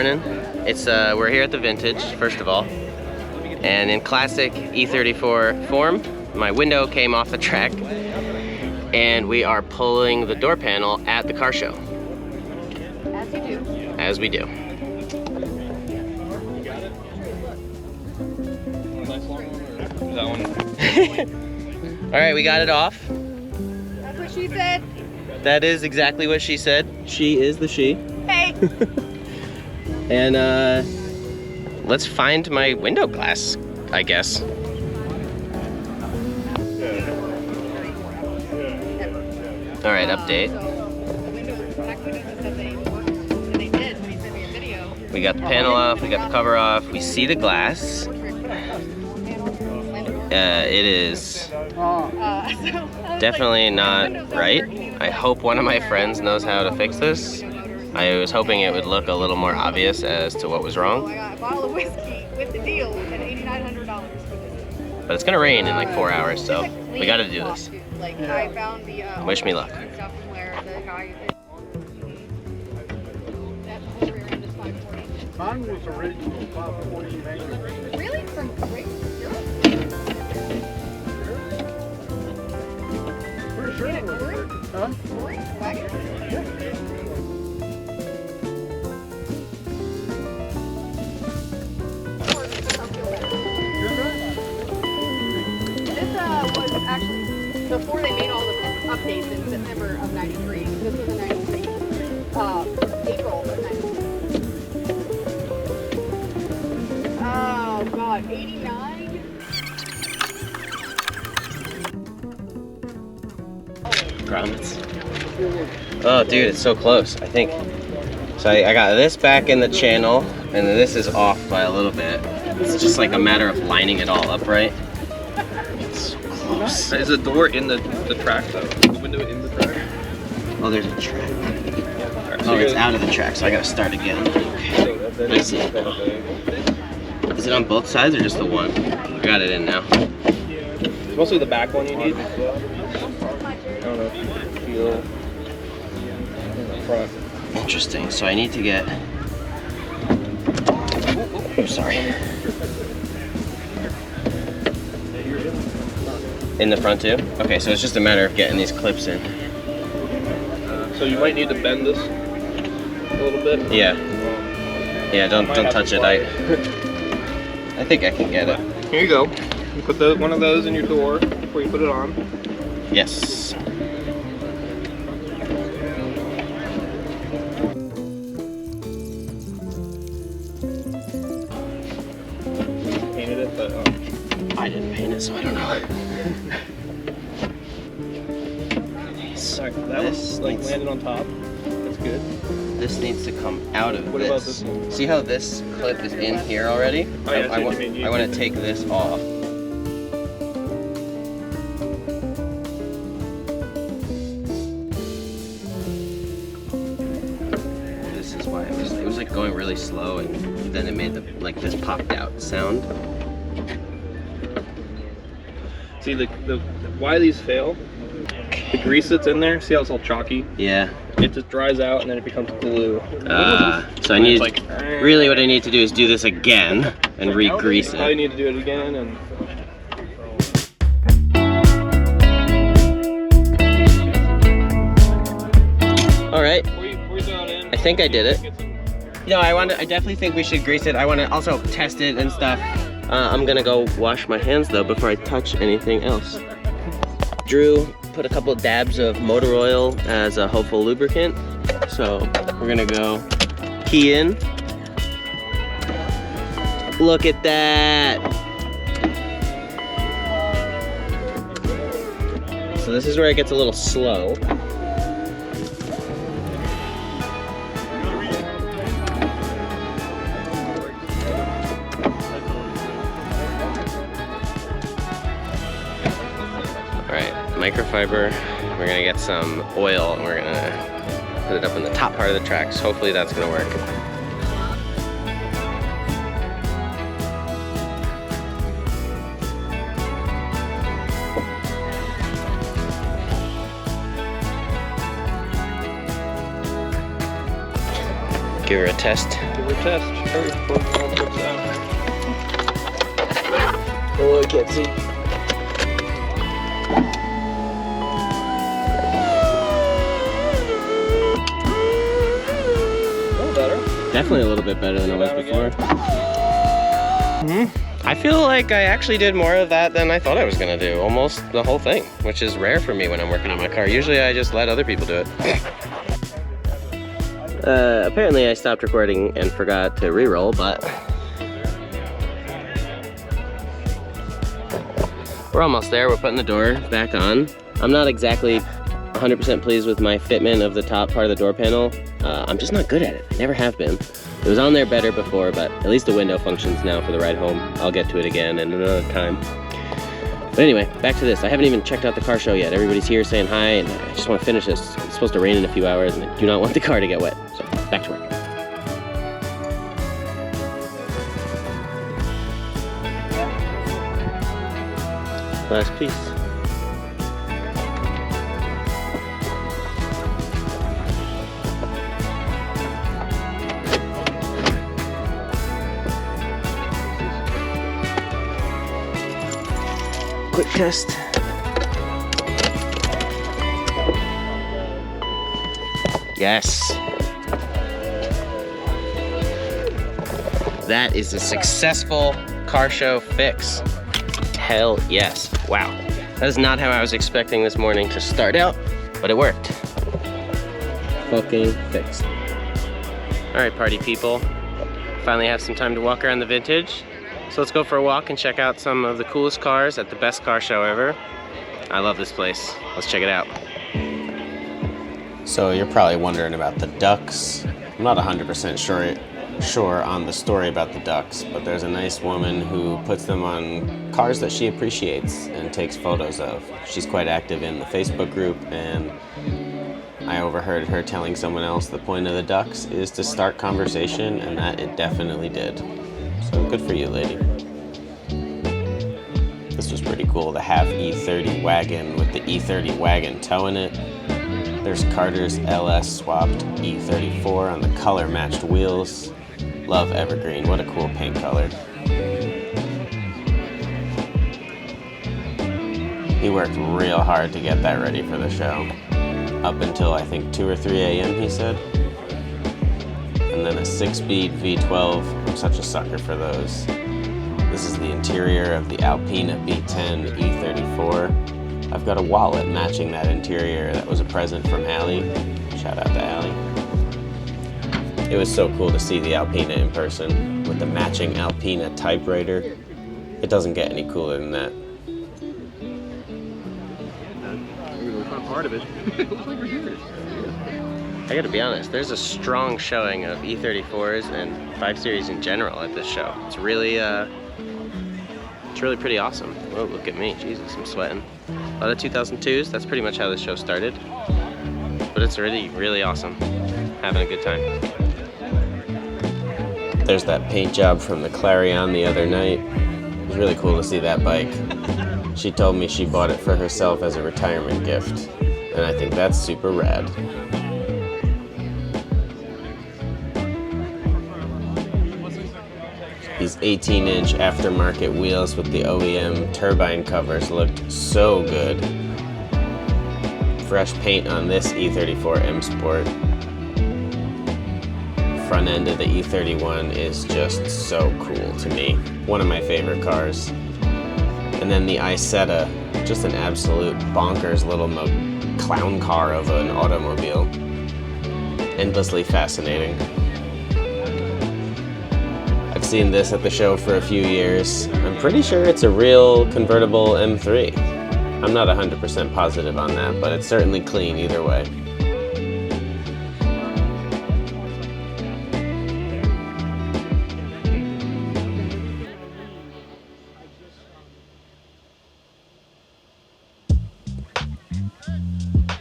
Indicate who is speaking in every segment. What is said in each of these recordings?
Speaker 1: morning. It's we're here at the Vintage, first of all. And in classic E34 form, my window came off the track and we are pulling the door panel at the car show.
Speaker 2: As you do.
Speaker 1: As we do.
Speaker 3: That one.
Speaker 1: All right, we got it off.
Speaker 2: That's what she said.
Speaker 1: That is exactly what she said. She is the she.
Speaker 2: Hey.
Speaker 1: And let's find my window glass, I guess. All right, update. We got the panel off, we got the cover off, we see the glass. It is definitely not right. I hope one of my friends knows how to fix this. I was hoping it would look a little more obvious as to what was wrong.
Speaker 2: I got a bottle of whiskey with the deal at $8,900 for this.
Speaker 1: But it's gonna rain in like 4 hours, so we gotta do this.
Speaker 2: Like I found the
Speaker 1: Wish me luck.
Speaker 2: stuff where the guy
Speaker 4: Mine was original 540
Speaker 2: really from Great Europe?
Speaker 4: Pretty sure it was. Huh?
Speaker 2: Wagon? This was actually before they made all the updates in September of '93. This was in '93, April of '93. Oh God, '89.
Speaker 1: Grommets. Oh dude, it's so close, I think. So I got this back in the channel, and then this is off by a little bit. It's just like a matter of lining it all up right. It's so close.
Speaker 3: Is the door in the track though? The window in the track?
Speaker 1: Oh, there's a track.
Speaker 3: Right,
Speaker 1: Oh, it's out of the track, so I gotta start again. Okay. I see. Is it on both sides or just the one? I got it in now.
Speaker 3: It's mostly the back one you need. I don't know if you can feel the front.
Speaker 1: Interesting. So I need to get. I'm sorry. In the front too? Okay, so it's just a matter of getting these clips in.
Speaker 3: So you might need to bend this a little bit.
Speaker 1: Yeah. Yeah, don't touch it. I think I can get it.
Speaker 3: Here you go. You put one of those in your door before you put it on.
Speaker 1: Yes.
Speaker 3: Painted it, but
Speaker 1: I didn't paint it, so I don't know.
Speaker 3: sorry, that was like landed on top. That's good.
Speaker 1: This needs to come out of
Speaker 3: What
Speaker 1: this.
Speaker 3: about this one?
Speaker 1: See how this clip is in here already?
Speaker 3: Oh, yeah,
Speaker 1: I want to take this off. This is why it was like going really slow, and then it made like this popped out sound.
Speaker 3: See the why these fail? The grease that's in there. See how it's all chalky?
Speaker 1: Yeah.
Speaker 3: It just dries out and then it becomes glue.
Speaker 1: So I need, really what I need to do is do this again and re-grease
Speaker 3: Probably
Speaker 1: it.
Speaker 3: need to do it again and.
Speaker 1: All right,
Speaker 3: Before you throw it in,
Speaker 1: I think I did it.
Speaker 3: get some-
Speaker 1: No, I definitely think we should grease it. I want to also test it and stuff. I'm gonna go wash my hands though before I touch anything else. Drew put a couple of dabs of motor oil as a hopeful lubricant. So we're gonna go key in. Look at that. So this is where it gets a little slow. Microfiber. We're gonna get some oil and we're gonna put it up in the top part of the tracks. Hopefully that's gonna work. Give her a test.
Speaker 3: test. Hurry, before it all puts out.
Speaker 1: Oh, I can't see.
Speaker 3: A little better.
Speaker 1: Definitely a little bit better than it was before. I feel like I actually did more of that than I thought I was gonna do. Almost the whole thing, which is rare for me when I'm working on my car. Usually I just let other people do it. Apparently I stopped recording and forgot to re-roll, but we're almost there. We're putting the door back on. I'm not exactly 100% pleased with my fitment of the top part of the door panel. I'm just not good at it. I never have been. It was on there better before, but at least the window functions now for the ride home. I'll get to it again in another time. But anyway, back to this. I haven't even checked out the car show yet. Everybody's here saying hi, and I just want to finish this. It's supposed to rain in a few hours, and I do not want the car to get wet. So, back to work. Last piece. Quick test. Yes. That is a successful car show fix. Hell yes. Wow. That is not how I was expecting this morning to start out, but it worked. Fucking fixed. All right, party people. Finally have some time to walk around the vintage. So let's go for a walk and check out some of the coolest cars at the best car show ever. I love this place. Let's check it out. So you're probably wondering about the ducks. I'm not 100% sure on the story about the ducks, but there's a nice woman who puts them on cars that she appreciates and takes photos of. She's quite active in the Facebook group, and I overheard her telling someone else the point of the ducks is to start conversation, and that it definitely did. So good for you, lady. This was pretty cool, the half E30 wagon with the E30 wagon towing it. There's Carter's LS swapped E34 on the color matched wheels. Love evergreen, what a cool paint color. He worked real hard to get that ready for the show. Up until I think 2 or 3 a.m. he said. And then a 6-speed V12, I'm such a sucker for those. This is the interior of the Alpina B10 E34. I've got a wallet matching that interior that was a present from Allie. Shout out to Allie. It was so cool to see the Alpina in person with the matching Alpina typewriter. It doesn't get any cooler than that.
Speaker 3: Maybe the front part of it. It looks like we're here.
Speaker 1: I gotta be honest, there's a strong showing of E34s and 5 Series in general at this show. It's really pretty awesome. Whoa, look at me, Jesus, I'm sweating. A lot of 2002s, that's pretty much how this show started. But it's really, really awesome. Having a good time. There's that paint job from the Clarion the other night. It was really cool to see that bike. She told me she bought it for herself as a retirement gift. And I think that's super rad. These 18-inch aftermarket wheels with the OEM turbine covers looked so good. Fresh paint on this E34 M Sport. Front end of the E31 is just so cool to me. One of my favorite cars. And then the Isetta, just an absolute bonkers little clown car of an automobile. Endlessly fascinating. I've seen this at the show for a few years. I'm pretty sure it's a real convertible M3. I'm not 100% positive on that, but it's certainly clean either way.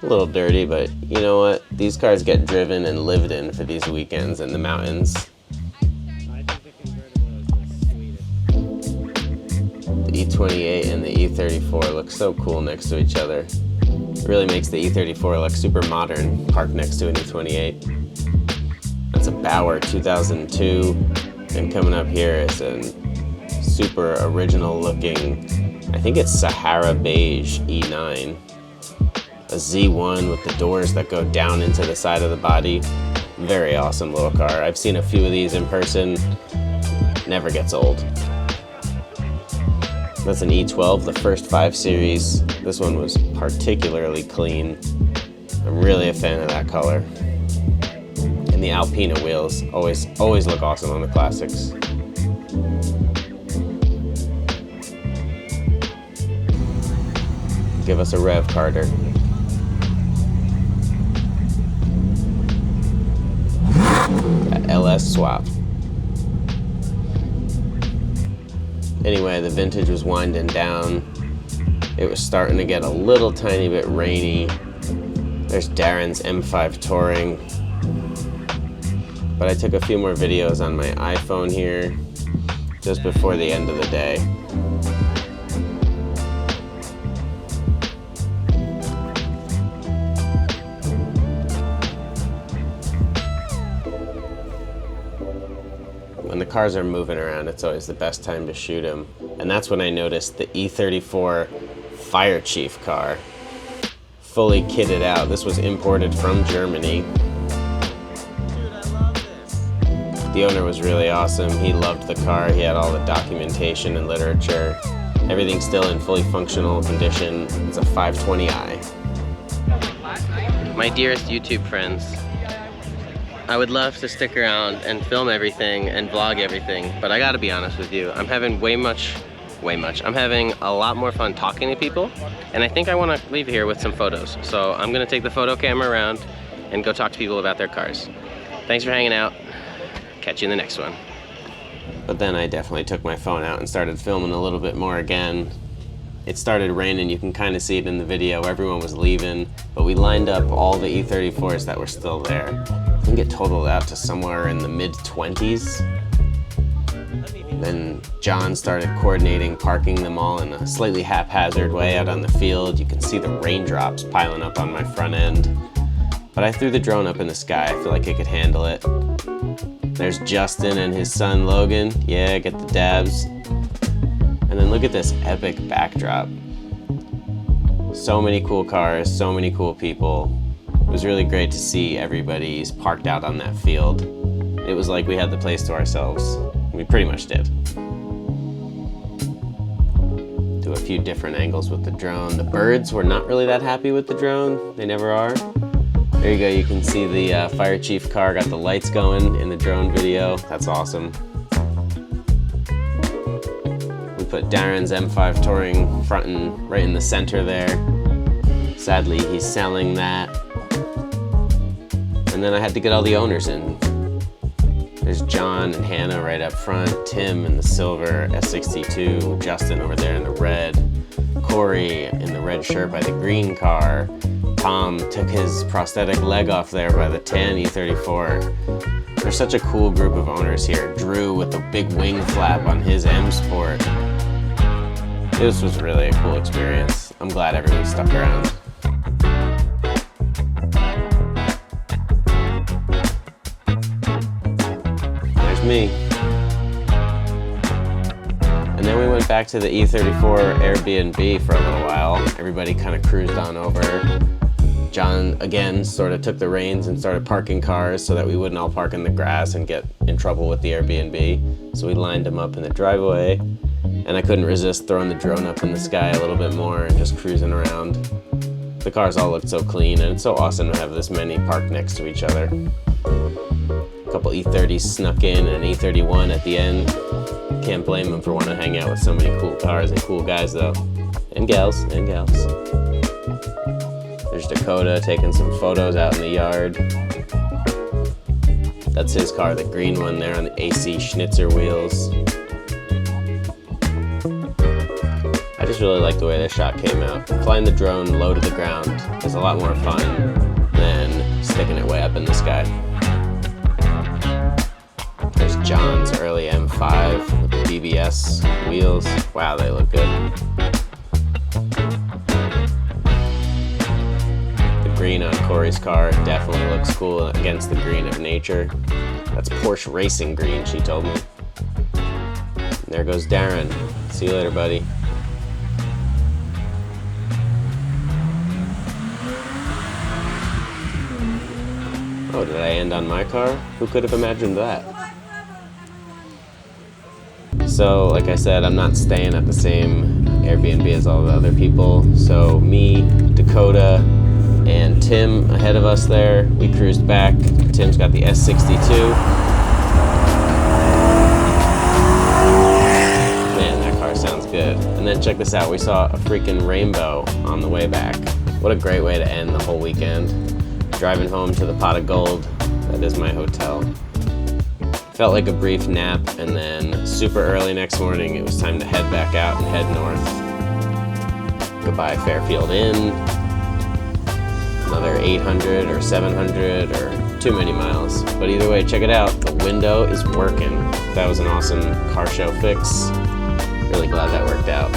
Speaker 1: A little dirty, but you know what? These cars get driven and lived in for these weekends in the mountains. The E28 and the E34 look so cool next to each other. It really makes the E34 look super modern, parked next to an E28. That's a Bauer 2002. And coming up here is a super original looking, I think it's Sahara Beige E9. A Z1 with the doors that go down into the side of the body. Very awesome little car. I've seen a few of these in person. Never gets old. That's an E12, the first 5 Series. This one was particularly clean. I'm really a fan of that color. And the Alpina wheels always look awesome on the classics. Give us a rev, Carter. That LS swap. Anyway, the vintage was winding down. It was starting to get a little tiny bit rainy. There's Darren's M5 Touring. But I took a few more videos on my iPhone here just before the end of the day. When the cars are moving around, it's always the best time to shoot them. And that's when I noticed the E34 Fire Chief car. Fully kitted out. This was imported from Germany. The owner was really awesome. He loved the car. He had all the documentation and literature. Everything's still in fully functional condition. It's a 520i. My dearest YouTube friends, I would love to stick around and film everything and vlog everything, but I gotta be honest with you. I'm having I'm having a lot more fun talking to people, and I think I wanna leave here with some photos. So I'm gonna take the photo camera around and go talk to people about their cars. Thanks for hanging out. Catch you in the next one. But then I definitely took my phone out and started filming a little bit more again. It started raining, you can kind of see it in the video. Everyone was leaving, but we lined up all the E34s that were still there. I think it totaled out to somewhere in the mid-20s. Then John started coordinating parking them all in a slightly haphazard way out on the field. You can see the raindrops piling up on my front end. But I threw the drone up in the sky. I feel like it could handle it. There's Justin and his son Logan. Yeah, get the dabs. And then look at this epic backdrop. So many cool cars, so many cool people. It was really great to see everybody's parked out on that field. It was like we had the place to ourselves. We pretty much did. Do a few different angles with the drone. The birds were not really that happy with the drone. They never are. There you go, you can see the Fire Chief car got the lights going in the drone video. That's awesome. We put Darren's M5 Touring fronting right in the center there. Sadly, he's selling that. And then I had to get all the owners in. There's John and Hannah right up front, Tim in the silver S62, Justin over there in the red, Corey in the red shirt by the green car, Tom took his prosthetic leg off there by the tan E34. There's such a cool group of owners here. Drew with the big wing flap on his M Sport. This was really a cool experience. I'm glad everyone stuck around. There's me. And then we went back to the E34 Airbnb for a little while. Everybody kind of cruised on over. John, again, sort of took the reins and started parking cars so that we wouldn't all park in the grass and get in trouble with the Airbnb. So we lined them up in the driveway, and I couldn't resist throwing the drone up in the sky a little bit more and just cruising around. The cars all looked so clean, and it's so awesome to have this many parked next to each other. A couple E30s snuck in and an E31 at the end. Can't blame them for wanting to hang out with so many cool cars and cool guys though. And gals, and gals. There's Dakota taking some photos out in the yard. That's his car, the green one there on the AC Schnitzer wheels. I just really like the way this shot came out. Flying the drone low to the ground is a lot more fun than sticking it way up in the sky. There's John's early M5 with the BBS wheels. Wow, they look good. green on Corey's car definitely looks cool against the green of nature. That's Porsche racing green, she told me. And there goes Darren. See you later, buddy. Oh, did I end on my car? Who could have imagined that? So, like I said, I'm not staying at the same Airbnb as all the other people. So me, Dakota, and Tim ahead of us there. We cruised back. Tim's got the S62. Man, that car sounds good. And then check this out. We saw a freaking rainbow on the way back. What a great way to end the whole weekend. Driving home to the Pot of Gold. That is my hotel. Felt like a brief nap, and then super early next morning it was time to head back out and head north. Goodbye Fairfield Inn. Another 800 or 700 or too many miles. But either way, check it out. The window is working. That was an awesome car show fix. Really glad that worked out.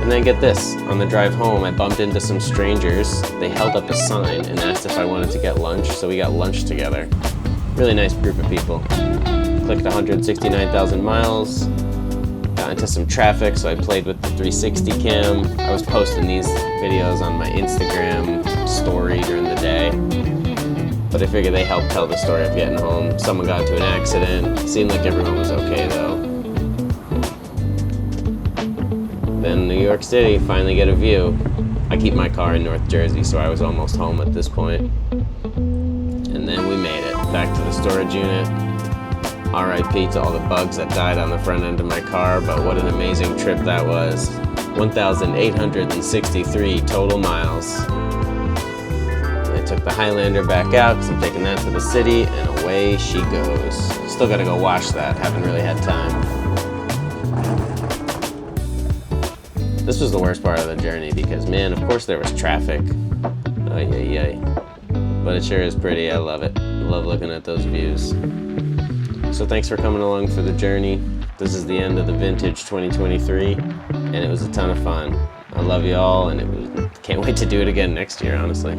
Speaker 1: And then get this, on the drive home I bumped into some strangers. They held up a sign and asked if I wanted to get lunch, so we got lunch together. Really nice group of people. Clicked 169,000 miles, got into some traffic, so I played with the 360 cam. I was posting these videos on my Instagram story during the day, but I figured they helped tell the story of getting home. Someone got into an accident. Seemed like everyone was okay though. Then New York City, finally get a view. I keep my car in North Jersey, so I was almost home at this point. And then we made it back to the storage unit. RIP to all the bugs that died on the front end of my car, but what an amazing trip that was. 1,863 total miles. I took the Highlander back out because I'm taking that to the city, and away she goes. Still gotta go wash that, haven't really had time. This was the worst part of the journey because, man, of course there was traffic. Ay, ay, ay. But it sure is pretty, I love it. I love looking at those views. So thanks for coming along for the journey. This is the end of the vintage 2023, and it was a ton of fun. I love you all, and can't wait to do it again next year, honestly.